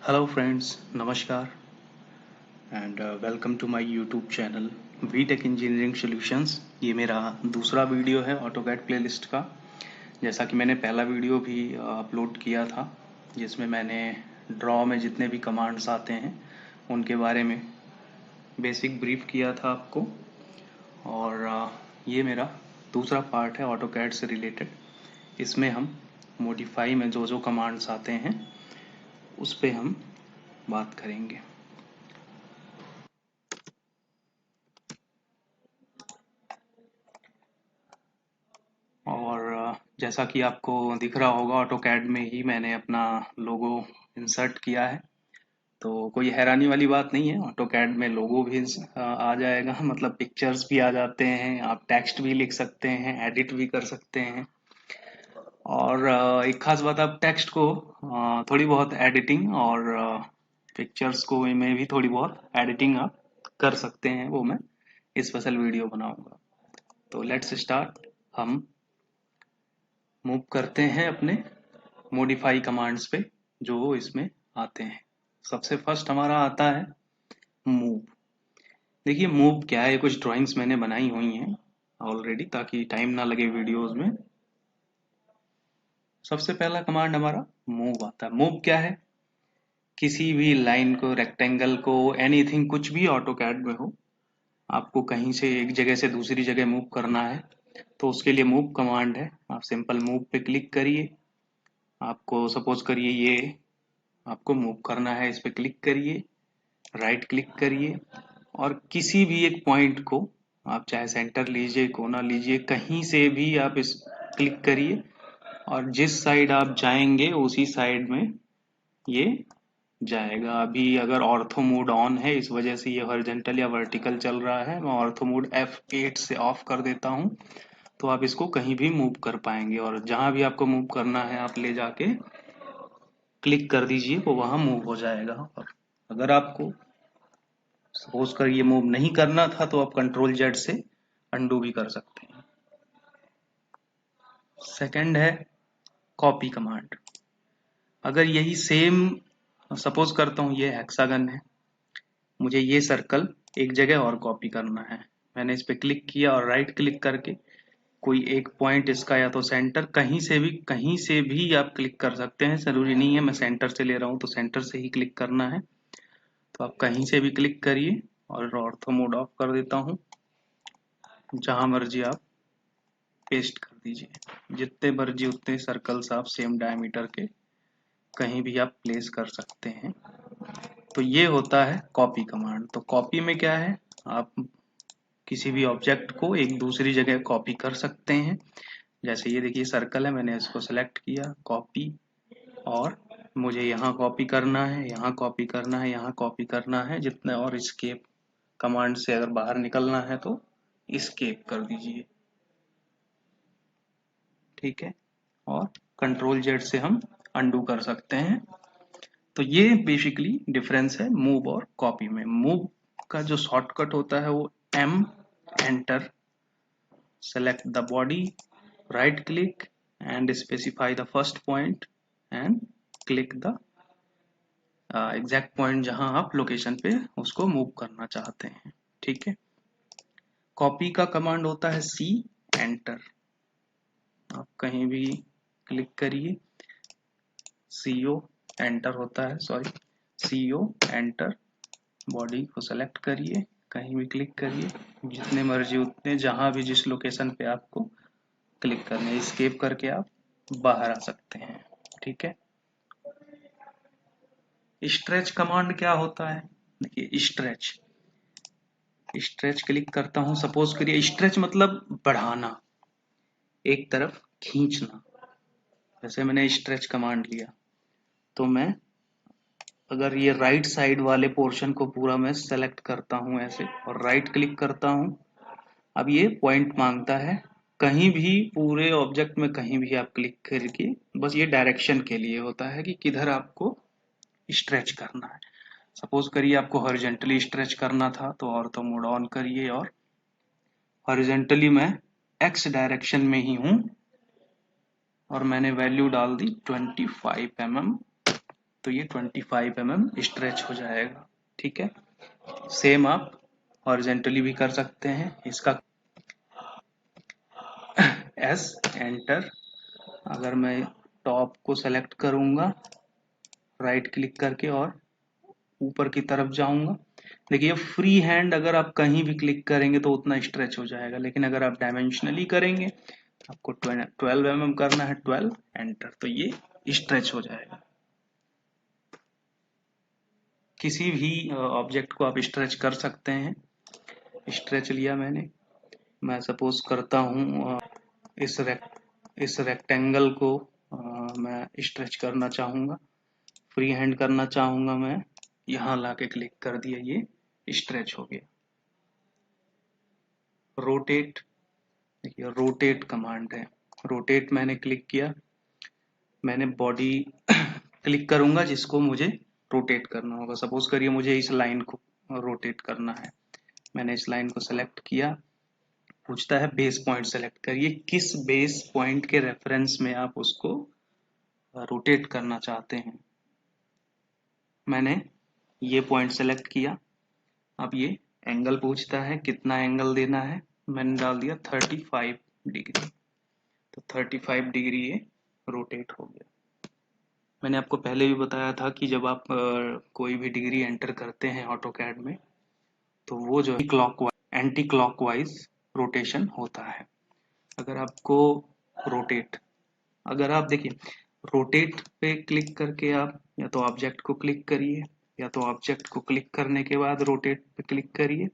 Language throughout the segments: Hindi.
हेलो फ्रेंड्स, नमस्कार and welcome to my YouTube channel we tech engineering solutions. ये मेरा दूसरा वीडियो है ऑटोकैड प्लेलिस्ट का। जैसा कि मैंने पहला वीडियो भी अपलोड किया था जिसमें मैंने ड्रॉ में जितने भी कमांड्स आते हैं उनके बारे में बेसिक ब्रीफ किया था आपको। और ये मेरा दूसरा पार्ट है ऑटोकैड से रिलेटेड। इसमें हम मॉडिफाई में जो जो कमांड्स आते हैं उस पर हम बात करेंगे। और जैसा कि आपको दिख रहा होगा ऑटोकैड में ही मैंने अपना लोगो इंसर्ट किया है। तो कोई हैरानी वाली बात नहीं है, ऑटोकैड में लोगो भी आ जाएगा। मतलब पिक्चर्स भी आ जाते हैं, आप टेक्स्ट भी लिख सकते हैं, एडिट भी कर सकते हैं। और एक खास बात, आप टेक्स्ट को थोड़ी बहुत एडिटिंग और पिक्चर्स को में भी थोड़ी बहुत एडिटिंग आप कर सकते हैं, वो मैं स्पेशल वीडियो बनाऊंगा। तो लेट्स स्टार्ट। हम मूव करते हैं अपने मॉडिफाई कमांड्स पे जो इसमें आते हैं। सबसे फर्स्ट हमारा आता है मूव। देखिए मूव क्या है, कुछ ड्राइंग्स मैंने बनाई हुई हैं ऑलरेडी ताकि टाइम ना लगे वीडियोस में। सबसे पहला कमांड हमारा मूव आता है। मूव क्या है? किसी भी लाइन को, रेक्टेंगल को, एनीथिंग, कुछ भी ऑटो कैड में हो, आपको कहीं से एक जगह से दूसरी जगह मूव करना है तो उसके लिए मूव कमांड है। आप सिंपल मूव पे क्लिक करिए। आपको सपोज करिए ये आपको मूव करना है, इस पे क्लिक करिए, राइट क्लिक करिए और किसी भी एक पॉइंट को, आप चाहे सेंटर लीजिए, कोना लीजिए, कहीं से भी आप इस क्लिक करिए और जिस साइड आप जाएंगे उसी साइड में ये जाएगा। अभी अगर ऑर्थो मोड ऑन है इस वजह से ये हॉरिजॉन्टल या वर्टिकल चल रहा है। मैं ऑर्थो मोड F8 से ऑफ कर देता हूँ तो आप इसको कहीं भी मूव कर पाएंगे और जहां भी आपको मूव करना है आप ले जाके क्लिक कर दीजिए, वो वहां मूव हो जाएगा। और अगर आपको सपोज कर ये मूव नहीं करना था तो आप कंट्रोल जेड से अंडू भी कर सकते हैं। सेकंड है कॉपी कमांड। अगर यही सेम, सपोज करता हूँ ये हेक्सागन है, मुझे ये सर्कल एक जगह और कॉपी करना है। मैंने इस पे क्लिक किया और राइट क्लिक करके कोई एक पॉइंट इसका, या तो सेंटर, कहीं से भी आप क्लिक कर सकते हैं। जरूरी नहीं है मैं सेंटर से ले रहा हूँ तो सेंटर से ही क्लिक करना है। तो आप कहीं से भी क्लिक करिए और ऑर्थो मोड ऑफ कर देता हूँ। जहां मर्जी आप पेस्ट कर दीजिए। जितने मर्जी उतने सर्कल्स आप सेम डायमीटर के कहीं भी आप प्लेस कर सकते हैं। तो ये होता है कॉपी कमांड। तो कॉपी में क्या है, आप किसी भी ऑब्जेक्ट को एक दूसरी जगह कॉपी कर सकते हैं। जैसे ये देखिए सर्कल है, मैंने इसको सेलेक्ट किया, कॉपी, और मुझे यहाँ कॉपी करना है, यहाँ कॉपी करना है, यहाँ कॉपी करना है जितने, और एस्केप कमांड से अगर बाहर निकलना है तो एस्केप कर दीजिए। ठीक है, और कंट्रोल जेड से हम अंडू कर सकते हैं। तो ये बेसिकली डिफरेंस है मूव और कॉपी में। मूव का जो शॉर्टकट होता है वो M, enter, select the body, right click and specify the first point and click the exact point जहां आप लोकेशन पे उसको मूव करना चाहते हैं। ठीक है। कॉपी का कमांड होता है सी, एंटर। आप कहीं भी क्लिक करिए, सीओ एंटर होता है, सॉरी, सीओ एंटर, बॉडी को सेलेक्ट करिए, कहीं भी क्लिक करिए, जितने मर्जी उतने, जहां भी जिस लोकेशन पे आपको क्लिक करने, एस्केप करके आप बाहर आ सकते हैं। ठीक है। स्ट्रेच कमांड क्या होता है? देखिए स्ट्रेच, स्ट्रेच क्लिक करता हूं, सपोज करिए स्ट्रेच मतलब बढ़ाना, एक तरफ खींचना। जैसे मैंने स्ट्रेच कमांड लिया तो मैं अगर ये राइट साइड वाले पोर्शन को पूरा मैं सेलेक्ट करता हूं ऐसे और राइट क्लिक करता हूं, अब ये पॉइंट मांगता है। कहीं भी पूरे ऑब्जेक्ट में कहीं भी आप क्लिक करके, बस ये डायरेक्शन के लिए होता है कि किधर आपको स्ट्रेच करना है। सपोज करिए आपको हॉरिजेंटली स्ट्रेच करना था तो ऑर्थो मोड ऑन करिए और हॉरिजेंटली मैं एक्स डायरेक्शन में ही हूं और मैंने वैल्यू डाल दी 25 mm। तो ये 25 mm स्ट्रेच हो जाएगा। ठीक है, सेम आप हॉरिजेंटली भी कर सकते हैं। इसका एस एंटर, अगर मैं टॉप को सेलेक्ट करूंगा राइट क्लिक करके और ऊपर की तरफ जाऊंगा, देखिए फ्री हैंड अगर आप कहीं भी क्लिक करेंगे तो उतना स्ट्रेच हो जाएगा, लेकिन अगर आप डायमेंशनली करेंगे, आपको 12 mm करना है, 12 एंटर, तो ये स्ट्रेच हो जाएगा। किसी भी ऑब्जेक्ट को आप स्ट्रेच कर सकते हैं। स्ट्रेच लिया मैंने, मैं सपोज करता हूँ इस रेक्टेंगल को मैं स्ट्रेच करना चाहूंगा, फ्री हैंड करना चाहूंगा, मैं यहाँ लाके क्लिक कर दिया, ये स्ट्रेच हो गया। रोटेट, देखिए रोटेट कमांड है, रोटेट मैंने क्लिक किया, मैंने बॉडी क्लिक करूंगा जिसको मुझे रोटेट करना होगा। सपोज करिए मुझे इस लाइन को रोटेट करना है, मैंने इस लाइन को सेलेक्ट किया, पूछता है बेस पॉइंट सेलेक्ट करिए, किस बेस पॉइंट के रेफरेंस में आप उसको रोटेट करना चाहते हैं। मैंने ये पॉइंट सेलेक्ट किया, अब ये एंगल पूछता है कितना एंगल देना है, मैंने डाल दिया 35 डिग्री, तो 35 डिग्री ये रोटेट हो गया। मैंने आपको पहले भी बताया था कि जब आप कोई भी डिग्री एंटर करते हैं ऑटोकैड में, तो वो जो है एंटी क्लॉकवाइज रोटेशन होता है। अगर आपको रोटेट, अगर आप देखिए रोटेट पे क्लिक करके आप या तो ऑब्जेक्ट को क्लिक करिए, या तो ऑब्जेक्ट को क्लिक करने के बाद रोटेट पे क्लिक करिए,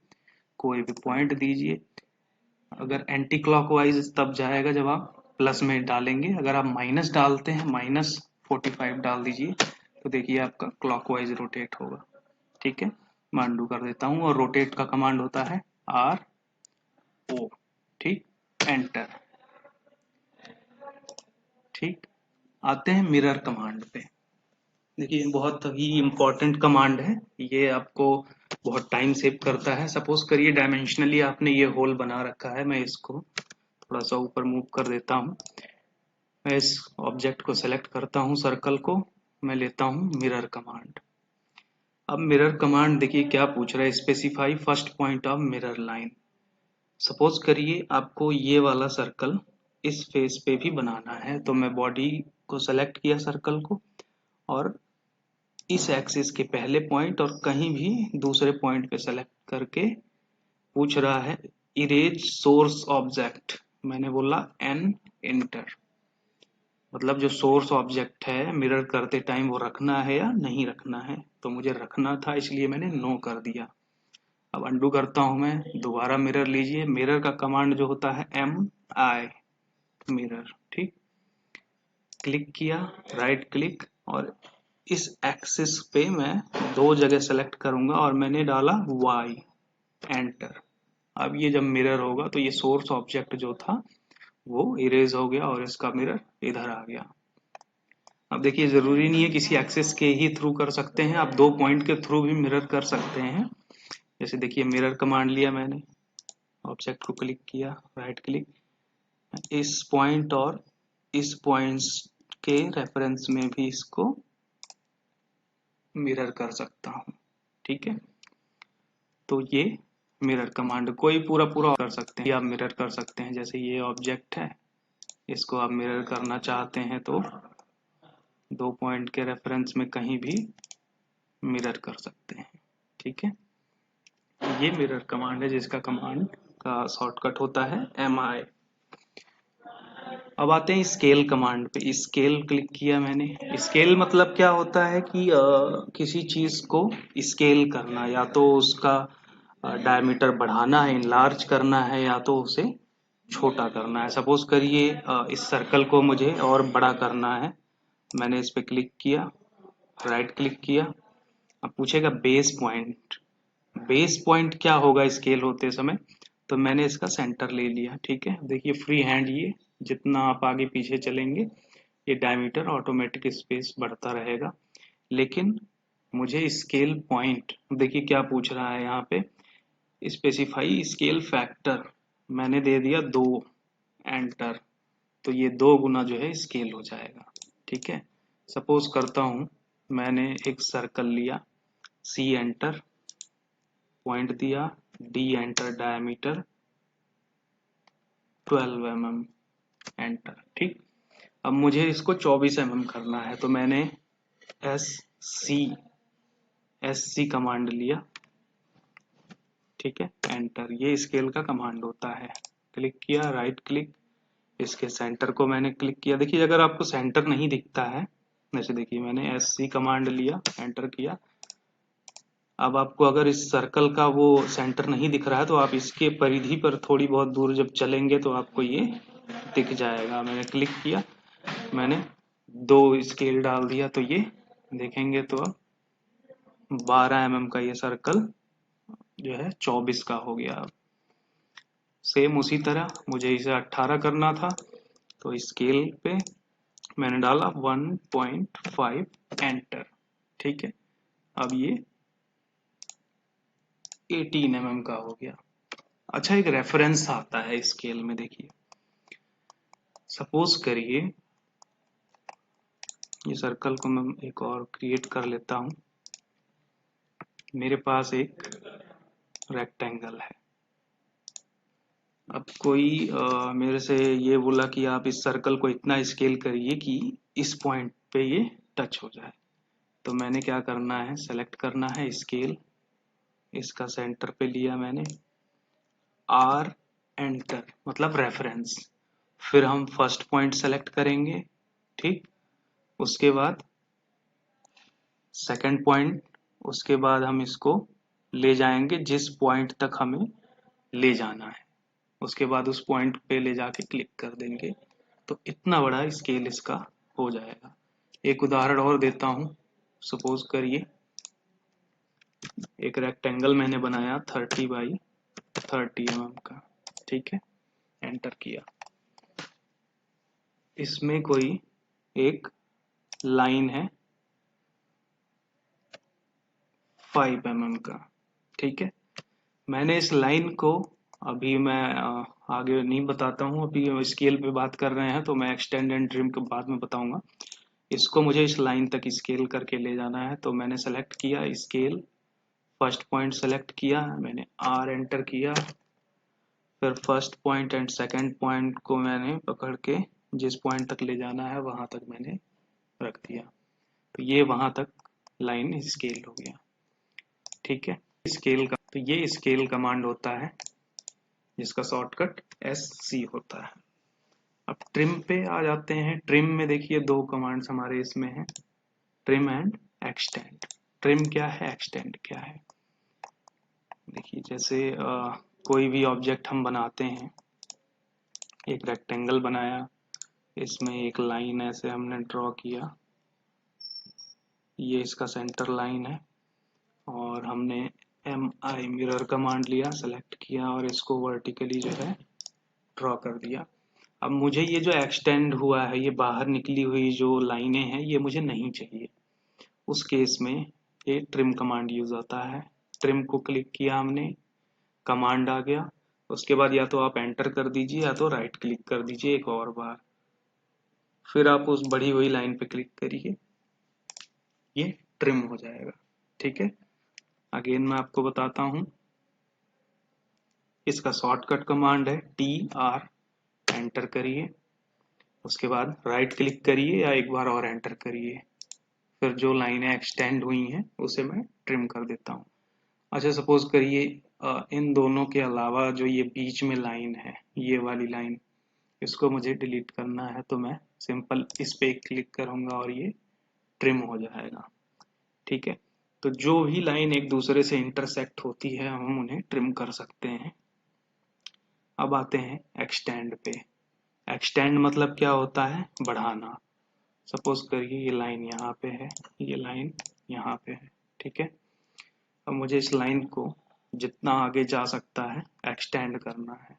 कोई भी पॉइंट दीजिए। अगर एंटी क्लॉकवाइज तब जाएगा जब आप प्लस में डालेंगे, अगर आप माइनस डालते हैं -45 डाल दीजिए, तो देखिए आपका क्लॉकवाइज रोटेट होगा। ठीक है, मैं अनडू कर देता हूँ, और रोटेट का कमांड होता है RO। ठीक, एंटर। ठीक, आते हैं मिरर कमांड पे। देखिए बहुत ही इंपॉर्टेंट कमांड है ये, आपको बहुत टाइम सेव करता है। सपोज करिए डायमेंशनली आपने ये होल बना रखा है, मैं इसको थोड़ा सा ऊपर मूव कर देता हूँ, मैं इस ऑब्जेक्ट को सेलेक्ट करता हूँ, सर्कल को, मैं लेता हूँ मिरर कमांड। अब मिरर कमांड देखिए क्या पूछ रहा है, specify first point of mirror line. Suppose करिए आपको ये वाला सर्कल इस फेस पे भी बनाना है, तो मैं बॉडी को सेलेक्ट किया सर्कल को, और इस एक्सिस के पहले पॉइंट और कहीं भी दूसरे पॉइंट पे सेलेक्ट करके पूछ रहा है इरेज सोर्स ऑब्जेक्ट, मैंने बोला N एंटर, मतलब जो सोर्स ऑब्जेक्ट है मिरर करते टाइम वो रखना है या नहीं रखना है, तो मुझे रखना था इसलिए मैंने नो कर दिया। अब अंडू करता हूं मैं, दोबारा मिरर लीजिए, मिरर का कमांड जो होता है MI मिरर। ठीक, क्लिक किया, राइट क्लिक, और इस एक्सिस पे मैं दो जगह सेलेक्ट करूंगा और मैंने डाला Y एंटर। अब ये जब मिरर होगा तो ये सोर्स ऑब्जेक्ट जो था वो इरेज हो गया और इसका मिरर इधर आ गया। अब देखिए जरूरी नहीं है किसी एक्सिस के ही थ्रू कर सकते हैं, आप दो पॉइंट के थ्रू भी मिरर कर सकते हैं। जैसे देखिए मिरर कमांड लिया मैंने, ऑब्जेक्ट को क्लिक किया, राइट क्लिक, इस पॉइंट और इस पॉइंट्स के रेफरेंस में भी इसको मिरर कर सकता हूँ। ठीक है, तो ये मिरर कमांड कोई पूरा पूरा कर सकते हैं, आप मिरर कर सकते हैं। जैसे ये ऑब्जेक्ट है, इसको आप मिरर करना चाहते हैं तो दो पॉइंट के रेफरेंस में कहीं भी मिरर कर सकते हैं। ठीक है, ये मिरर कमांड है जिसका कमांड का शॉर्टकट होता है MI। अब आते हैं स्केल कमांड पे। स्केल क्लिक किया मैंने, स्केल मतलब क्या होता है कि किसी चीज को स्केल करना, या तो उसका डायमीटर बढ़ाना है, इनलार्ज करना है, या तो उसे छोटा करना है। सपोज करिए इस सर्कल को मुझे और बड़ा करना है, मैंने इस पे क्लिक किया, राइट क्लिक किया, अब पूछेगा बेस पॉइंट। बेस पॉइंट क्या होगा स्केल होते समय, तो मैंने इसका सेंटर ले लिया। ठीक है, देखिए फ्री हैंड ये जितना आप आगे पीछे चलेंगे ये डायमीटर ऑटोमेटिक स्पेस बढ़ता रहेगा। लेकिन मुझे स्केल पॉइंट, देखिए क्या पूछ रहा है यहाँ पे, स्पेसिफाई स्केल फैक्टर, मैंने दे दिया 2 एंटर, तो ये 2 गुना जो है स्केल हो जाएगा। ठीक है, सपोज करता हूँ मैंने एक सर्कल लिया, सी एंटर, पॉइंट दिया, D enter, diameter 12 mm, enter. ठीक, अब मुझे इसको 24 mm करना है, तो मैंने एस सी कमांड लिया। ठीक है, एंटर, ये स्केल का कमांड होता है। क्लिक किया, राइट क्लिक, इसके सेंटर को मैंने क्लिक किया। देखिए अगर आपको सेंटर नहीं दिखता है, जैसे देखिए मैंने एस सी कमांड लिया, एंटर किया, अब आपको अगर इस सर्कल का वो सेंटर नहीं दिख रहा है तो आप इसके परिधि पर थोड़ी बहुत दूर जब चलेंगे तो आपको ये दिख जाएगा। मैंने क्लिक किया, मैंने 2 स्केल डाल दिया, तो ये देखेंगे तो अब 12 mm का ये सर्कल जो है 24 का हो गया। अब सेम उसी तरह मुझे इसे 18 करना था, तो स्केल पे मैंने डाला 1.5, एंटर। ठीक है, अब ये 18 mm का हो गया। अच्छा, एक रेफरेंस आता है स्केल में, देखिए सपोज करिए ये सर्कल को मैं एक और क्रिएट कर लेता हूं। मेरे पास एक रेक्टेंगल है। अब कोई मेरे से ये बोला कि आप इस सर्कल को इतना स्केल करिए कि इस पॉइंट पे ये टच हो जाए। तो मैंने क्या करना है, सेलेक्ट करना है स्केल, इसका सेंटर पे लिया मैंने, आर, एंटर, मतलब रेफरेंस। फिर हम फर्स्ट पॉइंट सेलेक्ट करेंगे। ठीक, उसके बाद सेकंड पॉइंट, उसके बाद हम इसको ले जाएंगे जिस पॉइंट तक हमें ले जाना है, उसके बाद उस पॉइंट पे ले जाके क्लिक कर देंगे, तो इतना बड़ा स्केल इसका हो जाएगा। एक उदाहरण और देता हूं। सपोज करिए एक रेक्टेंगल मैंने बनाया 30 बाई 30 mm का। ठीक है, एंटर किया, इसमें कोई एक लाइन है 5 mm का। ठीक है, मैंने इस लाइन को, अभी मैं आगे नहीं बताता हूँ, अभी स्केल पे बात कर रहे हैं तो मैं एक्सटेंड एंड ट्रिम के बाद में बताऊंगा। इसको मुझे इस लाइन तक स्केल करके ले जाना है, तो मैंने सेलेक्ट किया स्केल, फर्स्ट पॉइंट सेलेक्ट किया, मैंने आर एंटर किया, फिर first point and second point को मैंने पकड़ के जिस पॉइंट तक ले जाना है वहां तक मैंने रख दिया, तो ये वहां तक लाइन स्केल हो गया। ठीक है, स्केल का, तो ये स्केल कमांड होता है जिसका शॉर्टकट एस सी होता है। अब ट्रिम पे आ जाते हैं। ट्रिम में देखिए 2 कमांड्स हमारे इसमें हैं, ट्रिम एंड एक्सटेंड। ट्रिम क्या है, एक्सटेंड क्या है? देखिए जैसे कोई भी ऑब्जेक्ट हम बनाते हैं, एक रेक्टेंगल बनाया, इसमें एक लाइन ऐसे हमने ड्रॉ किया, ये इसका सेंटर लाइन है, और हमने MI मिरर कमांड लिया, सेलेक्ट किया और इसको वर्टिकली जो है ड्रॉ कर दिया। अब मुझे ये जो एक्सटेंड हुआ है, ये बाहर निकली हुई जो लाइनें हैं, ये मुझे नहीं चाहिए। उस केस में ये ट्रिम कमांड यूज होता है। ट्रिम को क्लिक किया हमने, कमांड आ गया, उसके बाद या तो आप एंटर कर दीजिए या तो राइट क्लिक कर दीजिए एक और बार, फिर आप उस बढ़ी हुई लाइन पे क्लिक करिए, ये ट्रिम हो जाएगा। ठीक है, अगेन मैं आपको बताता हूं, इसका शॉर्टकट कमांड है TR, एंटर करिए, उसके बाद राइट क्लिक करिए या एक बार और एंटर करिए, फिर जो लाइनें एक्सटेंड हुई हैं उसे मैं ट्रिम कर देता हूँ। अच्छा, सपोज करिए इन दोनों के अलावा जो ये बीच में लाइन है, ये वाली लाइन, इसको मुझे डिलीट करना है, तो मैं सिंपल इस पे क्लिक करूंगा और ये ट्रिम हो जाएगा। ठीक है, तो जो भी लाइन एक दूसरे से इंटरसेक्ट होती है हम उन्हें ट्रिम कर सकते हैं। अब आते हैं एक्सटेंड पे। एक्सटेंड मतलब क्या होता है, बढ़ाना। सपोज करिए ये लाइन यहाँ पे है, ये लाइन यहाँ पे है। ठीक है, अब मुझे इस लाइन को जितना आगे जा सकता है एक्सटेंड करना है,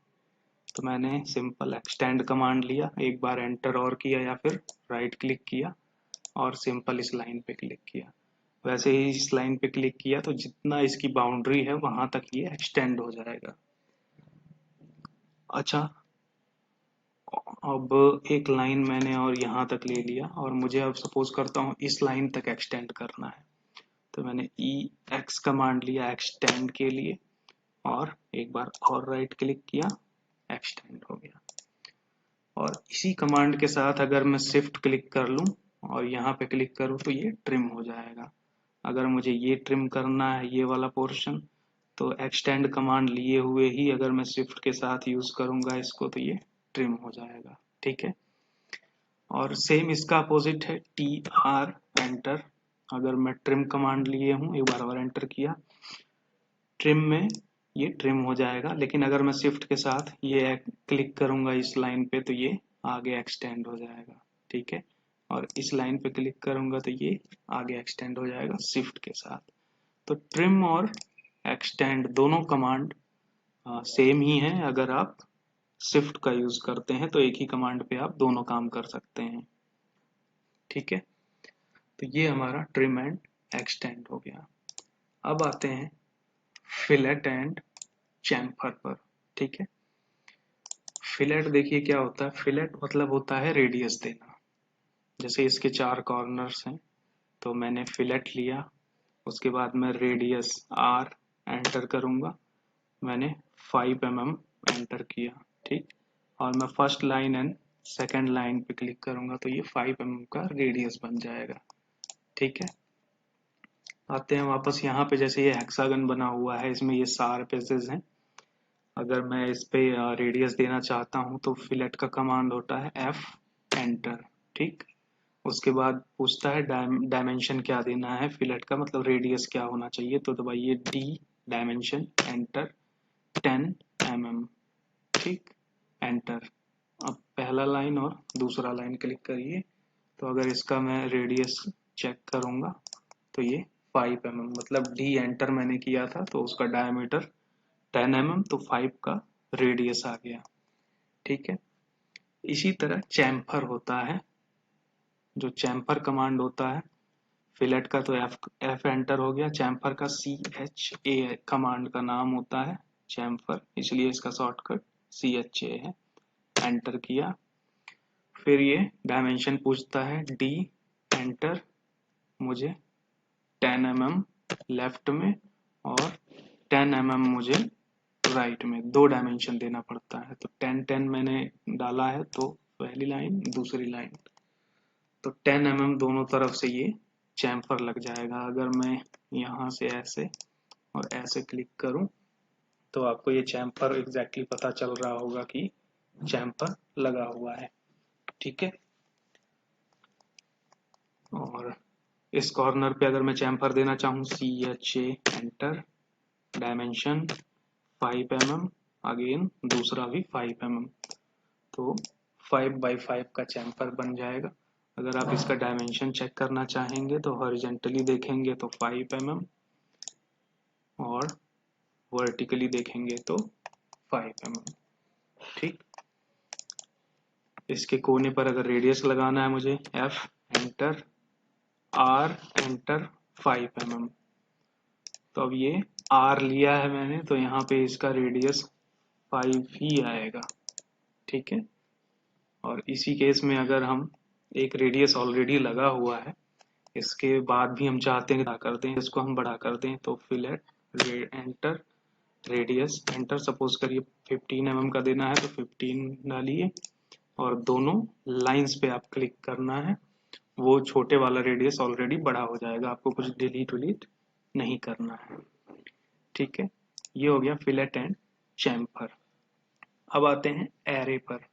तो मैंने सिंपल एक्सटेंड कमांड लिया, एक बार एंटर और किया या फिर राइट क्लिक किया और सिंपल इस लाइन पे क्लिक किया। वैसे ही इस लाइन पे क्लिक किया तो जितना इसकी बाउंड्री है वहां तक ये एक्सटेंड हो जाएगा। अच्छा, अब एक लाइन मैंने और यहाँ तक ले लिया और मुझे अब सपोज करता हूँ इस लाइन तक एक्सटेंड करना है, तो मैंने EX कमांड लिया एक्सटेंड के लिए और एक बार और राइट क्लिक किया, एक्सटेंड हो गया। और इसी कमांड के साथ अगर मैं शिफ्ट क्लिक कर लूं और यहाँ पे क्लिक करूं तो ये ट्रिम हो जाएगा। अगर मुझे ये ट्रिम करना है ये वाला पोर्शन, तो एक्सटेंड कमांड लिए हुए ही अगर मैं शिफ्ट के साथ यूज करूंगा इसको तो ये ट्रिम हो जाएगा। ठीक है, और सेम इसका अपोजिट है TR एंटर। अगर मैं ट्रिम कमांड लिए हूं, एक बार और एंटर किया, ट्रिम में ये ट्रिम हो जाएगा, लेकिन अगर मैं शिफ्ट के साथ ये क्लिक करूंगा इस लाइन पे तो ये आगे एक्सटेंड हो जाएगा। ठीक है, और इस लाइन पे क्लिक करूंगा तो ये आगे एक्सटेंड हो जाएगा शिफ्ट के साथ। तो ट्रिम और एक्सटेंड दोनों कमांड सेम ही है। अगर आप शिफ्ट का यूज करते हैं तो एक ही कमांड पे आप दोनों काम कर सकते हैं। ठीक है, तो ये हमारा ट्रिम एंड एक्सटेंड हो गया। अब आते हैं फिलेट एंड चैम्फर पर। ठीक है, फिलेट देखिए क्या होता है। फिलेट मतलब होता है रेडियस देना। जैसे इसके 4 कॉर्नर्स हैं तो मैंने फिलेट लिया, उसके बाद मैं रेडियस R एंटर करूंगा, मैंने 5 mm एंटर किया। ठीक, और मैं first line and second line पे क्लिक करूंगा तो ये 5 mm का रेडियस बन जाएगा। ठीक है, आते हैं वापस यहाँ पे। जैसे ये हेक्सागन बना हुआ है, इसमें ये शार्प एजेस हैं। अगर मैं इस पे रेडियस देना चाहता हूँ तो फिलेट का कमांड होता है F एंटर। ठीक, उसके बाद पूछता है डायमेंशन क्या देना है फिलेट का, मतलब रेडियस क्या होना चाहिए, तो दबाइए D डायमेंशन एंटर 10 mm। ठीक, एंटर। अब पहला लाइन और दूसरा लाइन क्लिक करिए, तो अगर इसका मैं रेडियस चेक करूंगा तो ये 5 mm, मतलब D एंटर मैंने किया था तो उसका डायमीटर 10 mm, तो 5 का रेडियस आ गया। ठीक है, इसी तरह चैम्फर होता है। जो चैम्फर कमांड होता है फिलेट का, तो F एंटर हो गया। चैम्फर का CHA कमांड का नाम होता है चैम्फर, इसलिए इसका शॉर्टकट CHA है। एंटर किया, फिर ये डायमेंशन पूछता है D एंटर, मुझे 10 mm लेफ्ट में और 10 mm मुझे राइट में, 2 डायमेंशन देना पड़ता है। तो 10-10 मैंने डाला है, तो पहली लाइन दूसरी लाइन, तो 10 mm दोनों तरफ से ये चैम्फर लग जाएगा। अगर मैं यहाँ से ऐसे और ऐसे क्लिक करूं तो आपको ये चैम्फर एग्जैक्टली पता चल रहा होगा कि चैम्फर लगा हुआ है। ठीक है, और इस कॉर्नर पे अगर मैं चैम्फर देना चाहूँ CHA enter, dimension 5 mm, again दूसरा भी 5 mm, तो 5x5 का चैम्फर बन जाएगा। अगर आप इसका डायमेंशन चेक करना चाहेंगे तो हॉरिजॉन्टली देखेंगे तो 5 mm और वर्टिकली देखेंगे तो 5 mm। ठीक, इसके कोने पर अगर रेडियस लगाना है मुझे, F enter, R enter 5 mm, तो अब ये R लिया है मैंने तो यहाँ पे इसका रेडियस 5 ही आएगा। ठीक है, और इसी केस में अगर हम एक रेडियस ऑलरेडी लगा हुआ है, इसके बाद भी हम चाहते हैं बढ़ा कर दें, इसको हम बढ़ा कर दें, तो fillet enter, radius enter, suppose करिए 15 mm का देना है तो 15 डालिए और दोनों लाइंस पे आप क्लिक करना है। वो छोटे वाला रेडियस ऑलरेडी बड़ा हो जाएगा, आपको कुछ डिलीट विलीट नहीं करना है। ठीक है, ये हो गया फिलेट एंड चैम्फर। अब आते हैं एरे पर।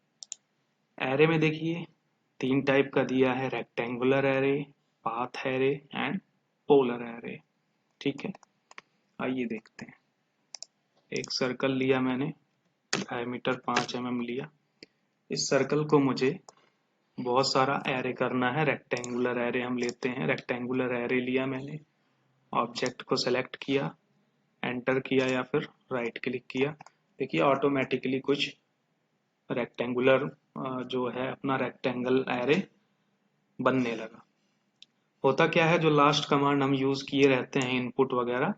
एरे में देखिए 3 टाइप का दिया है, rectangular array, path array and polar array. ठीक है, आइए देखते हैं। एक सर्कल लिया मैंने, डायमीटर 5 mm लिया। इस सर्कल को मुझे बहुत सारा एरे करना है, रेक्टेंगुलर एरे हम लेते हैं। रेक्टेंगुलर एरे लिया मैंने, ऑब्जेक्ट को सेलेक्ट किया, एंटर किया या फिर राइट क्लिक किया। देखिए ऑटोमेटिकली कुछ रेक्टेंगुलर जो है अपना रेक्टेंगल एरे बनने लगा। होता क्या है, जो लास्ट कमांड हम यूज किए रहते हैं इनपुट वगैरह,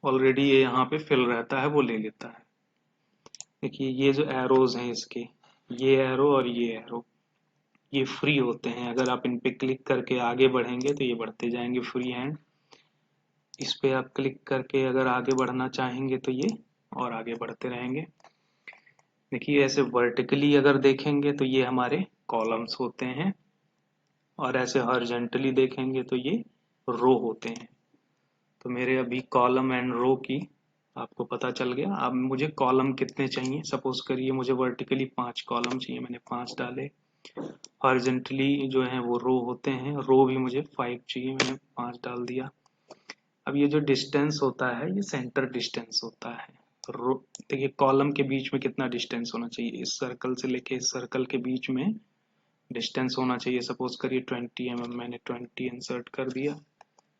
ऑलरेडी ये यहाँ पे फिल रहता है, वो ले लेता है। देखिए ये जो एरोज हैं इसके, ये एरो और ये एरो, ये फ्री होते हैं। अगर आप इन पे क्लिक करके आगे बढ़ेंगे तो ये बढ़ते जाएंगे फ्री हैंड। इस पे आप क्लिक करके अगर आगे बढ़ना चाहेंगे तो ये और आगे बढ़ते रहेंगे। देखिए ऐसे वर्टिकली अगर देखेंगे तो ये हमारे कॉलम्स होते हैं, और ऐसे हॉरिजॉन्टली देखेंगे तो ये रो होते हैं। तो मेरे अभी कॉलम एंड रो की आपको पता चल गया। अब मुझे कॉलम कितने चाहिए, सपोज करिए मुझे वर्टिकली 5 कॉलम चाहिए, मैंने 5 डाले। हॉरिजॉन्टली जो है वो रो होते हैं, रो भी मुझे 5 चाहिए, मैंने 5 डाल दिया। अब ये जो डिस्टेंस होता है ये सेंटर डिस्टेंस होता है। रो, देखिए कॉलम के बीच में कितना डिस्टेंस होना चाहिए, इस सर्कल से लेके इस सर्कल के बीच में डिस्टेंस होना चाहिए। सपोज करिए 20 mm, मैंने 20 इंसर्ट कर दिया।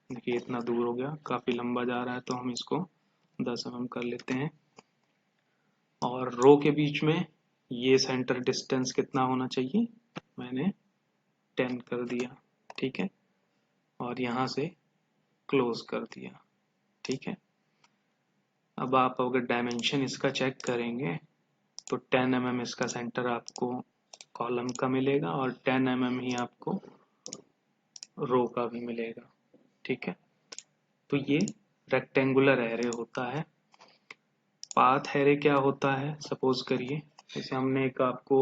देखिए इतना दूर हो गया, काफी लंबा जा रहा है तो हम इसको 10 mm कर लेते हैं। और रो के बीच में ये सेंटर डिस्टेंस कितना होना चाहिए, मैंने 10 कर दिया, ठीक है। और यहाँ से क्लोज कर दिया, ठीक है। अब आप अगर डायमेंशन इसका चेक करेंगे तो 10 mm इसका सेंटर आपको कॉलम का मिलेगा, और 10 mm ही आपको रो का भी मिलेगा, ठीक है। तो ये रेक्टेंगुलर एरे होता है। पाथ एरे क्या होता है, सपोज करिए जैसे हमने एक आपको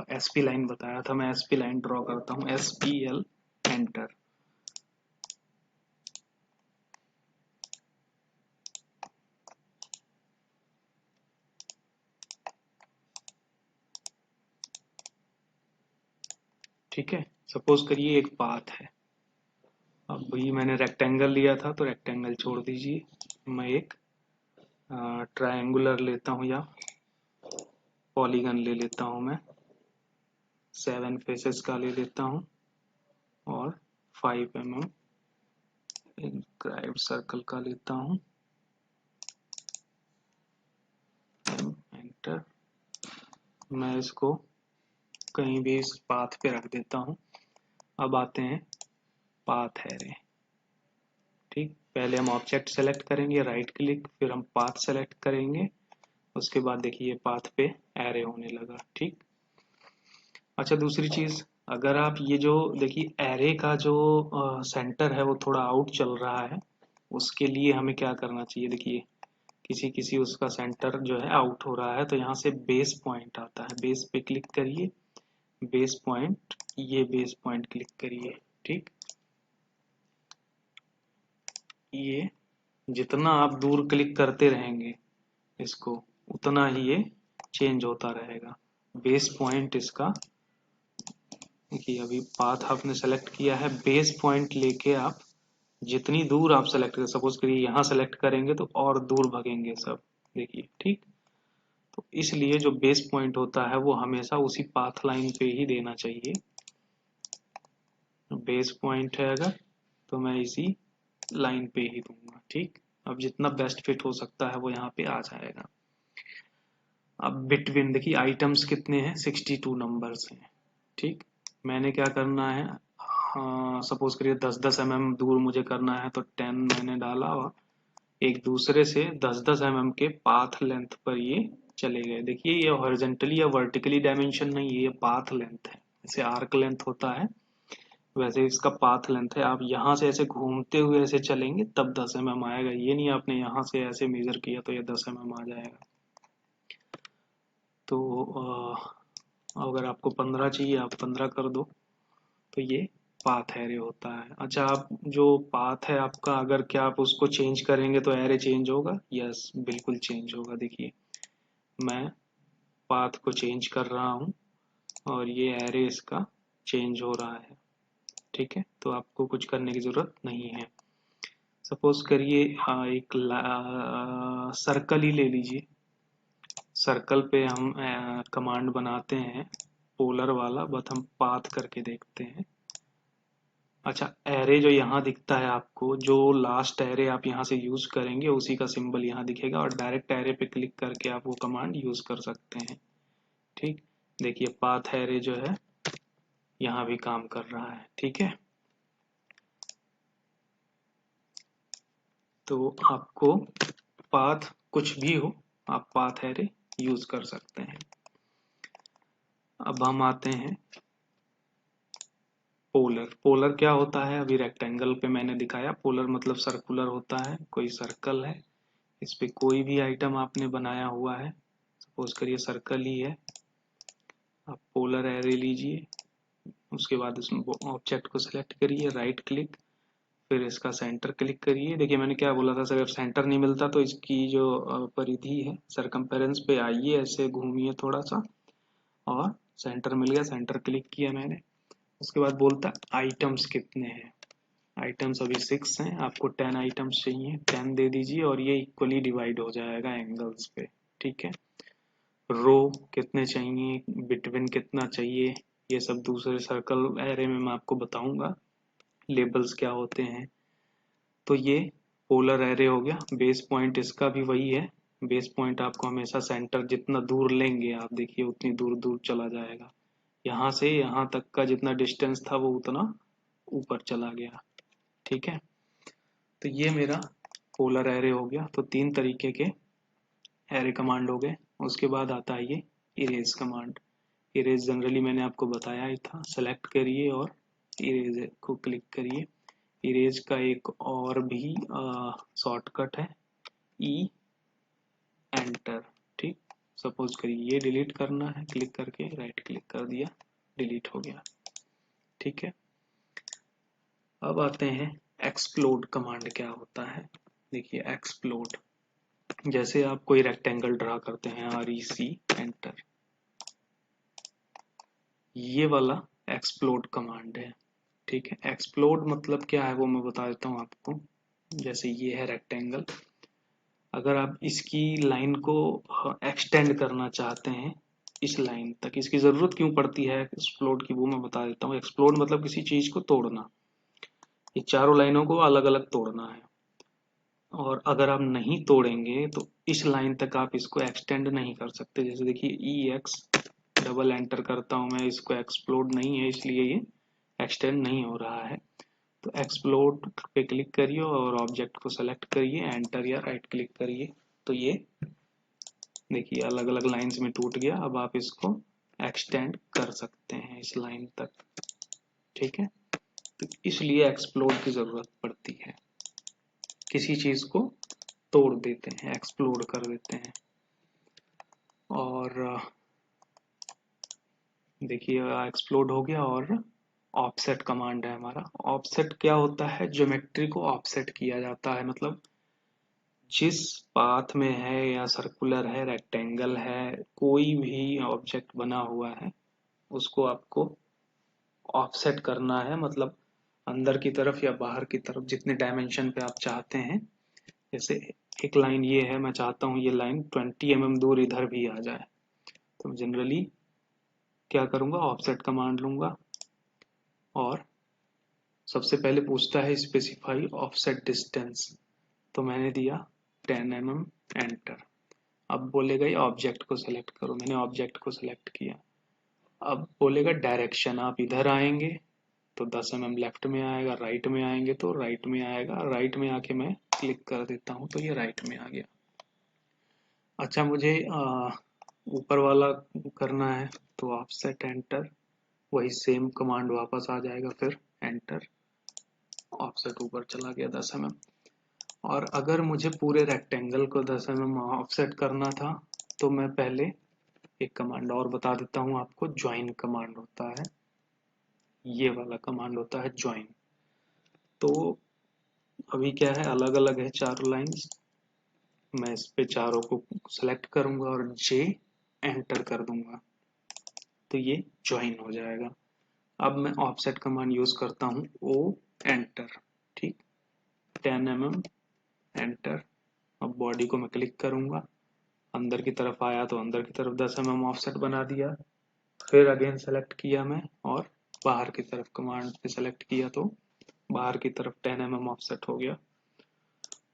एसपी लाइन बताया था, मैं एसपी लाइन ड्रॉ करता हूँ, SPL एंटर। ठीक है, सपोज करिए एक पाथ है। अब भाई मैंने रेक्टेंगल लिया था तो रेक्टेंगल छोड़ दीजिए, मैं एक ट्रायंगुलर लेता हूँ या पॉलीगन ले लेता हूँ, मैं 7 फेसेस का ले लेता हूँ और 5 mm इंक्राइब्ड सर्कल का लेता हूँ, एंटर। मैं इसको कहीं भी इस पाथ पे रख देता हूँ। अब आते हैं पाथ एरे, ठीक। पहले हम ऑब्जेक्ट सेलेक्ट करेंगे, राइट क्लिक, फिर हम पाथ सेलेक्ट करेंगे, उसके बाद देखिए पाथ पे एरे होने लगा, ठीक। अच्छा दूसरी चीज, अगर आप ये जो देखिए एरे का जो सेंटर है वो थोड़ा आउट चल रहा है, उसके लिए हमें क्या करना चाहिए, देखिए किसी किसी उसका सेंटर जो है आउट हो रहा है, तो यहाँ से बेस पॉइंट आता है, बेस पे क्लिक करिए, बेस पॉइंट, ये बेस पॉइंट क्लिक करिए, ठीक। ये जितना आप दूर क्लिक करते रहेंगे इसको, उतना ही ये चेंज होता रहेगा बेस पॉइंट इसका। देखिए अभी पाथ आपने सेलेक्ट किया है, बेस पॉइंट लेके आप जितनी दूर आप सेलेक्ट करें, सपोज करिए यहाँ सेलेक्ट करेंगे तो और दूर भगेंगे सब, देखिए, ठीक। तो इसलिए जो बेस पॉइंट होता है वो हमेशा उसी पाथ लाइन पे ही देना चाहिए। बेस पॉइंट है अगर, तो मैं इसी लाइन पे ही दूंगा, ठीक। अब जितना बेस्ट फिट हो सकता है वो यहाँ पे आ जाएगा। अब बिटवीन देखिए आइटम्स कितने हैं, 62 नंबर्स हैं, ठीक। मैंने क्या करना है, सपोज करिए 10-10 mm दूर मुझे करना है, तो 10 मैंने डाला और एक दूसरे से 10-10 mm के पाथ लेंथ पर ये चले गए। देखिए ये हॉरिजॉन्टली या वर्टिकली डायमेंशन नहीं है, ये पाथ लेंथ है। जैसे आर्क लेंथ होता है वैसे इसका पाथ लेंथ है। आप यहाँ से ऐसे घूमते हुए ऐसे चलेंगे तब 10 mm आएगा, ये नहीं आपने यहाँ से ऐसे मेजर किया तो ये 10 mm आ जाएगा। तो अगर आपको 15 चाहिए आप 15 कर दो, तो ये पाथ एरे होता है। अच्छा आप जो पाथ है आपका, अगर क्या आप उसको चेंज करेंगे तो एरे चेंज होगा, यस बिल्कुल चेंज होगा। देखिए मैं पाथ को चेंज कर रहा हूँ और ये एरे इसका चेंज हो रहा है, ठीक है। तो आपको कुछ करने की जरूरत नहीं है। सपोज करिए एक सर्कल ही ले लीजिए, सर्कल पे हम कमांड बनाते हैं पोलर वाला, बट हम पाथ करके देखते हैं। अच्छा एरे जो यहाँ दिखता है आपको, जो लास्ट एरे आप यहाँ से यूज करेंगे उसी का सिंबल यहाँ दिखेगा, और डायरेक्ट एरे पे क्लिक करके आप वो कमांड यूज कर सकते हैं, ठीक। देखिए पाथ एरे जो है यहाँ भी काम कर रहा है, ठीक है। तो आपको पाथ कुछ भी हो, आप पाथ एरे यूज कर सकते हैं। अब हम आते हैं पोलर। पोलर क्या होता है? अभी रेक्टेंगल पे मैंने दिखाया, पोलर मतलब सर्कुलर होता है। कोई सर्कल है, इस पे कोई भी आइटम आपने बनाया हुआ है, सपोज करिए सर्कल ही है, आप पोलर एरे लीजिए, उसके बाद इस ऑब्जेक्ट को सिलेक्ट करिए, राइट क्लिक, फिर इसका सेंटर क्लिक करिए। देखिए मैंने क्या बोला था, अगर सेंटर नहीं मिलता तो इसकी जो परिधि है सरकमफेरेंस पे आइए, ऐसे घूमिए थोड़ा सा, और सेंटर मिल गया, सेंटर क्लिक किया मैंने। उसके बाद बोलता है आइटम्स कितने हैं। आइटम्स अभी 6 हैं, आपको 10 आइटम्स चाहिए, 10 दे दीजिए, और ये इक्वली डिवाइड हो जाएगा एंगल्स पे। ठीक है। रो कितने चाहिए, बिटवीन कितना चाहिए, ये सब दूसरे सर्कल एरे में मैं आपको बताऊंगा। लेबल्स क्या होते हैं। तो ये पोलर एरे हो गया। बेस पॉइंट इसका भी वही है, बेस पॉइंट आपको हमेशा सेंटर जितना दूर लेंगे आप देखिए उतनी दूर दूर चला जाएगा। यहाँ से यहाँ तक का जितना डिस्टेंस था वो उतना ऊपर चला गया। ठीक है। तो ये मेरा पोलर एरे हो गया। तो 3 तरीके के एरे कमांड हो गए। उसके बाद आता है ये इरेज कमांड। इरेज जनरली मैंने आपको बताया ही था, सेलेक्ट करिए और इरेज को क्लिक करिए। इरेज का एक और भी शॉर्टकट है, ई एंटर। ठीक, सपोज करिए ये डिलीट करना है, क्लिक करके राइट क्लिक कर दिया, डिलीट हो गया। ठीक है। अब आते हैं एक्सप्लोड कमांड क्या होता है। देखिए एक्सप्लोड, जैसे आप कोई रेक्टेंगल ड्रा करते हैं, REC एंटर, ये वाला एक्सप्लोड कमांड है। ठीक है। एक्सप्लोड मतलब क्या है वो मैं बता देता हूँ आपको। जैसे ये है रेक्टेंगल, अगर आप इसकी लाइन को एक्सटेंड करना चाहते हैं इस लाइन तक, इसकी जरूरत क्यों पड़ती है एक्सप्लोड की वो मैं बता देता हूँ। एक्सप्लोड मतलब किसी चीज को तोड़ना, ये चारों लाइनों को अलग अलग तोड़ना है। और अगर आप नहीं तोड़ेंगे तो इस लाइन तक आप इसको एक्सटेंड नहीं कर सकते। जैसे देखिए EX डबल एंटर करता हूं मैं, इसको एक्सप्लोड नहीं है इसलिए ये एक्सटेंड नहीं हो रहा है। तो एक्सप्लोड पे क्लिक करिए और ऑब्जेक्ट को सेलेक्ट करिए, एंटर या राइट क्लिक करिए, तो ये देखिए अलग अलग लाइंस में टूट गया। अब आप इसको एक्सटेंड कर सकते हैं इस लाइन तक। ठीक है। तो इसलिए एक्सप्लोड की जरूरत पड़ती है, किसी चीज को तोड़ देते हैं, एक्सप्लोड कर देते हैं। और देखिए एक्सप्लोड हो गया। और ऑफसेट कमांड है हमारा। ऑफसेट क्या होता है? ज्योमेट्री को ऑफसेट किया जाता है, मतलब जिस पाथ में है, या सर्कुलर है, रेक्टेंगल है, कोई भी ऑब्जेक्ट बना हुआ है, उसको आपको ऑफसेट करना है, मतलब अंदर की तरफ या बाहर की तरफ जितने डायमेंशन पे आप चाहते हैं। जैसे एक लाइन ये है, मैं चाहता हूँ ये लाइन 20 mm दूर इधर भी आ जाए, तो जनरली क्या करूंगा, ऑफसेट कमांड लूंगा, और सबसे पहले पूछता है स्पेसिफाई ऑफसेट डिस्टेंस, तो मैंने दिया 10 mm, एंटर। अब बोलेगा ये ऑब्जेक्ट को सिलेक्ट करो, मैंने ऑब्जेक्ट को सिलेक्ट किया। अब बोलेगा डायरेक्शन, आप इधर आएंगे तो 10 mm लेफ्ट में आएगा, राइट में आएंगे तो राइट में आएगा। राइट में आके मैं क्लिक कर देता हूँ तो ये राइट में आ गया। अच्छा, मुझे ऊपर वाला करना है तो ऑफसेट एंटर, वही सेम कमांड वापस आ जाएगा, फिर एंटर, ऑफसेट ऊपर चला गया 10 mm। और अगर मुझे पूरे रेक्टेंगल को 10 mm ऑफसेट करना था तो मैं पहले एक कमांड और बता देता हूँ आपको, ज्वाइन कमांड होता है, ये वाला कमांड होता है ज्वाइन। तो अभी क्या है, अलग अलग है चारों लाइंस, मैं इस पे चारों को सेलेक्ट करूंगा और J एंटर कर दूंगा तो ये ज्वाइन हो जाएगा। अब मैं ऑफसेट कमांड यूज करता हूँ, O एंटर। ठीक, 10 mm एंटर। अब बॉडी को मैं क्लिक करूंगा, अंदर की तरफ आया तो अंदर की तरफ 10 mm ऑफसेट बना दिया, फिर अगेन सेलेक्ट किया मैं और बाहर की तरफ कमांड पे सेलेक्ट किया तो बाहर की तरफ 10 mm ऑफसेट हो गया।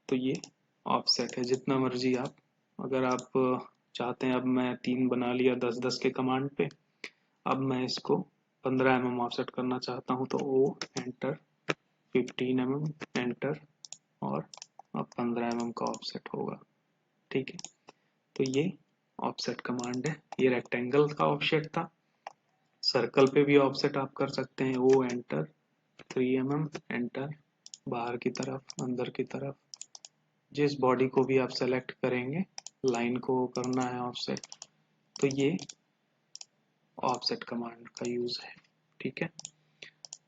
तो ये ऑफसेट है, जितना मर्जी आप, अगर आप चाहते हैं, अब मैं 3 बना लिया 10-10 के कमांड पे, अब मैं इसको 15 mm ऑफसेट करना चाहता हूँ तो O एंटर, 15 mm एंटर, और अब 15 mm का ऑफसेट होगा। ठीक है। तो ये ऑफसेट कमांड है। ये रेक्टेंगल का ऑफसेट था, सर्कल पे भी ऑफसेट आप कर सकते हैं। ओ एंटर 3 mm एंटर, बाहर की तरफ अंदर की तरफ, जिस बॉडी को भी आप सेलेक्ट करेंगे लाइन को करना है ऑफसेट, तो ये ऑफसेट कमांड का यूज है। ठीक है,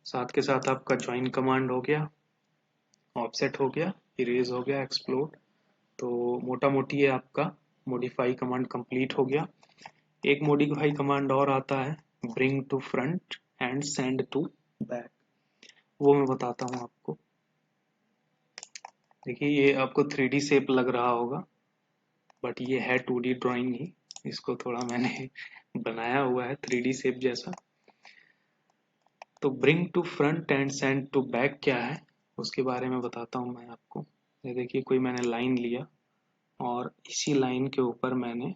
साथ के साथ आपका ज्वाइन कमांड हो गया, ऑफसेट हो गया, इरेज हो गया, एक्सप्लोड। तो मोटा मोटी ये आपका मॉडिफाई कमांड कंप्लीट हो गया। एक मॉडिफाई कमांड और आता है, bring to front and send to back, वो मैं बताता हूँ आपको। देखिए ये आपको 3D शेप लग रहा होगा, बट ये है 2D ड्राइंग ही, इसको थोड़ा मैंने बनाया हुआ है 3D शेप जैसा। तो bring to front and send to back क्या है उसके बारे में बताता हूँ मैं आपको। ये देखिए कोई मैंने लाइन लिया और इसी लाइन के ऊपर मैंने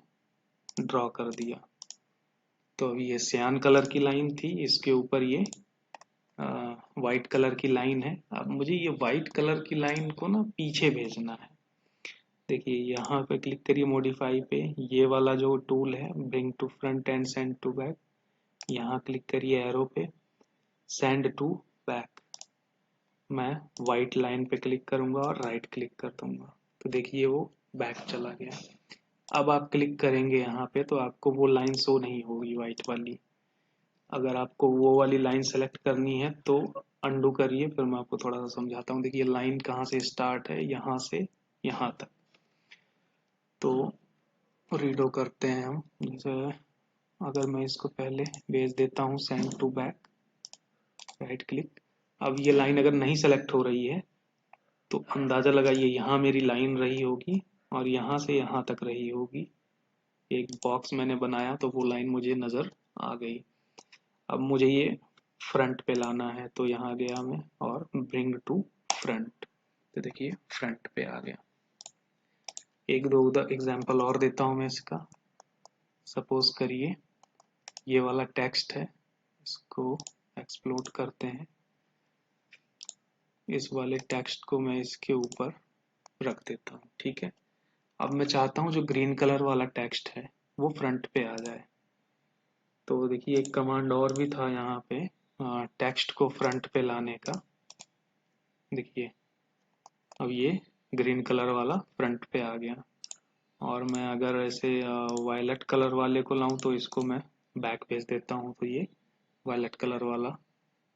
ड्रॉ कर दिया। तो अभी ये सियान कलर की लाइन थी, इसके ऊपर ये वाइट कलर की लाइन है। अब मुझे ये वाइट कलर की लाइन को ना पीछे भेजना है। देखिए यहाँ पे क्लिक करिए मॉडिफाई पे, ये वाला जो टूल है bring to front and send to back, यहाँ क्लिक करिए एरो पे, सेंड टू बैक। मैं वाइट लाइन पे क्लिक करूंगा और राइट क्लिक कर दूंगा, तो देखिए वो बैक चला गया। अब आप क्लिक करेंगे यहाँ पे तो आपको वो लाइन शो नहीं होगी वाइट वाली। अगर आपको वो वाली लाइन सेलेक्ट करनी है तो अंडू करिए, फिर मैं आपको थोड़ा सा समझाता हूँ। देखिए लाइन कहाँ से स्टार्ट है, यहाँ से यहाँ तक। तो रीडो करते हैं हम, जैसे अगर मैं इसको पहले भेज देता हूँ send to back, right click. अब ये लाइन अगर नहीं सेलेक्ट हो रही है तो अंदाजा लगाइए यहाँ मेरी लाइन रही होगी और यहाँ से यहाँ तक रही होगी। एक बॉक्स मैंने बनाया तो वो लाइन मुझे नजर आ गई। अब मुझे ये फ्रंट पे लाना है, तो यहाँ गया मैं और ब्रिंग टू फ्रंट, तो देखिए फ्रंट पे आ गया। एक दो एग्जांपल और देता हूँ मैं इसका। सपोज करिए ये वाला टेक्स्ट है, इसको एक्सप्लोड करते हैं। इस वाले टेक्स्ट को मैं इसके ऊपर रख देता हूँ। ठीक है, अब मैं चाहता हूँ जो ग्रीन कलर वाला टेक्स्ट है वो फ्रंट पे आ जाए। तो देखिए एक कमांड और भी था यहाँ पे टेक्स्ट को फ्रंट पे लाने का। देखिए अब ये ग्रीन कलर वाला फ्रंट पे आ गया, और मैं अगर ऐसे वायलेट कलर वाले को लाऊं तो इसको मैं बैक भेज देता हूँ, तो ये वायलेट कलर वाला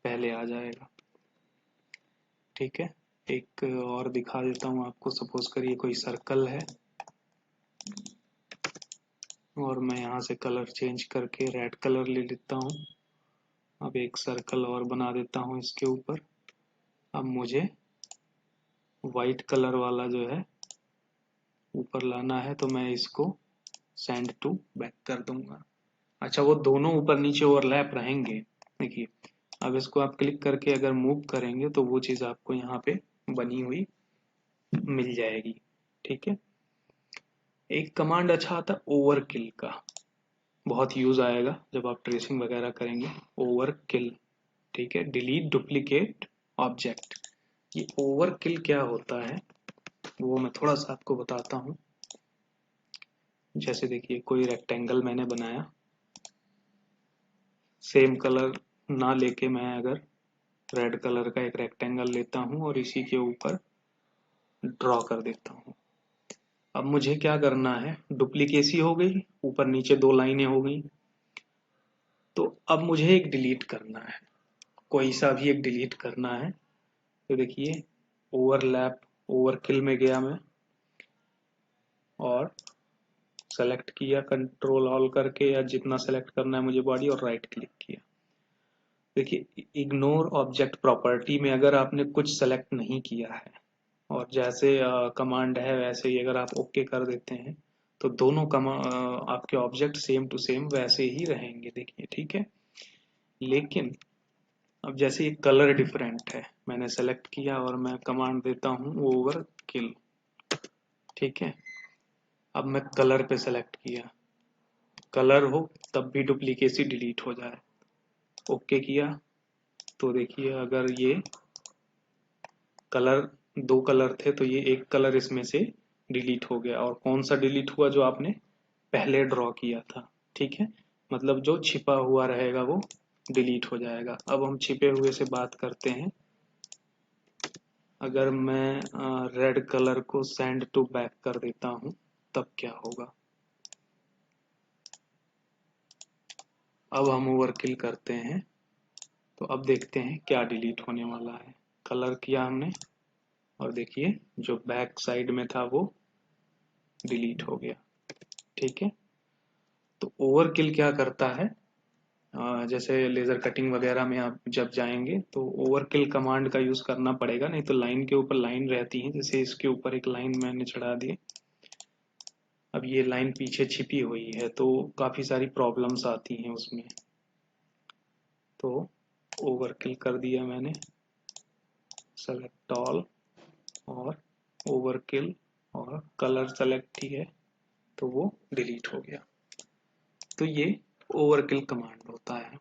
पहले आ जाएगा। ठीक है, एक और दिखा देता हूँ आपको। सपोज करिए कोई सर्कल है और मैं यहाँ से कलर चेंज करके रेड कलर ले लेता हूँ। अब एक सर्कल और बना देता हूँ इसके ऊपर। अब मुझे वाइट कलर वाला जो है ऊपर लाना है, तो मैं इसको सेंड टू बैक कर दूंगा। अच्छा, वो दोनों ऊपर नीचे ओवरलैप रहेंगे। देखिए अब इसको आप क्लिक करके अगर मूव करेंगे तो वो चीज आपको यहाँ पे बनी हुई मिल जाएगी। ठीक है, एक कमांड अच्छा आता है ओवरकिल का, बहुत यूज आएगा जब आप ट्रेसिंग वगैरह करेंगे। ओवरकिल, ठीक है, डिलीट डुप्लीकेट ऑब्जेक्ट। ये ओवरकिल क्या होता है वो मैं थोड़ा सा आपको बताता हूँ। जैसे देखिए कोई रेक्टेंगल मैंने बनाया, सेम कलर ना लेके मैं अगर रेड कलर का एक रेक्टेंगल लेता हूँ और इसी के ऊपर ड्रॉ कर देता हूँ। अब मुझे क्या करना है, डुप्लीकेसी हो गई, ऊपर नीचे दो लाइनें हो गई। तो अब मुझे एक डिलीट करना है, कोई सा भी एक डिलीट करना है। तो देखिए ओवरलैप ओवरकिल में गया मैं और सेलेक्ट किया कंट्रोल ऑल करके, या जितना सेलेक्ट करना है मुझे बॉडी, और राइट क्लिक किया। देखिए इग्नोर ऑब्जेक्ट प्रॉपर्टी में अगर आपने कुछ सेलेक्ट नहीं किया है और जैसे कमांड है वैसे ही अगर आप ओके कर देते हैं तो दोनों आपके ऑब्जेक्ट सेम टू सेम वैसे ही रहेंगे। देखिए ठीक है, लेकिन अब जैसे ये कलर डिफरेंट है, मैंने सेलेक्ट किया और मैं कमांड देता हूँ ओवर किल। ठीक है, अब मैं कलर पे सेलेक्ट किया, कलर हो तब भी डुप्लीकेसी डिलीट हो जाए। ओके किया तो देखिए अगर ये कलर, दो कलर थे तो ये एक कलर इसमें से डिलीट हो गया। और कौन सा डिलीट हुआ, जो आपने पहले ड्रॉ किया था। ठीक है, मतलब जो छिपा हुआ रहेगा वो डिलीट हो जाएगा। अब हम छिपे हुए से बात करते हैं। अगर मैं रेड कलर को सेंड टू बैक कर देता हूं तब क्या होगा। अब हम ओवरकिल करते हैं, तो अब देखते हैं क्या डिलीट होने वाला है। कलर किया हमने और देखिए जो बैक साइड में था वो डिलीट हो गया। ठीक है, तो ओवरकिल क्या करता है, जैसे लेजर कटिंग वगैरह में आप जब जाएंगे तो ओवरकिल कमांड का यूज करना पड़ेगा, नहीं तो लाइन के ऊपर लाइन रहती है। जैसे इसके ऊपर एक लाइन मैंने चढ़ा दी, अब ये लाइन पीछे छिपी हुई है तो काफी सारी प्रॉब्लम्स आती हैं उसमें। तो ओवरकिल कर दिया मैंने, सेलेक्ट ऑल और ओवरकिल और कलर सेलेक्ट ही है तो वो डिलीट हो गया। तो ये ओवरकिल कमांड होता है।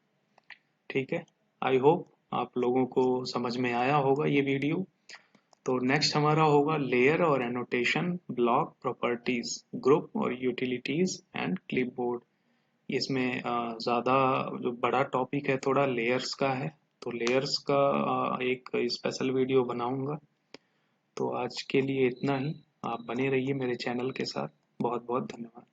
ठीक है, आई होप आप लोगों को समझ में आया होगा ये वीडियो। तो नेक्स्ट हमारा होगा लेयर और एनोटेशन, ब्लॉक प्रॉपर्टीज, ग्रुप और यूटिलिटीज एंड क्लिपबोर्ड। इसमें ज़्यादा जो बड़ा टॉपिक है थोड़ा लेयर्स का है, तो लेयर्स का एक स्पेशल वीडियो बनाऊंगा। तो आज के लिए इतना ही। आप बने रहिए मेरे चैनल के साथ। बहुत बहुत धन्यवाद।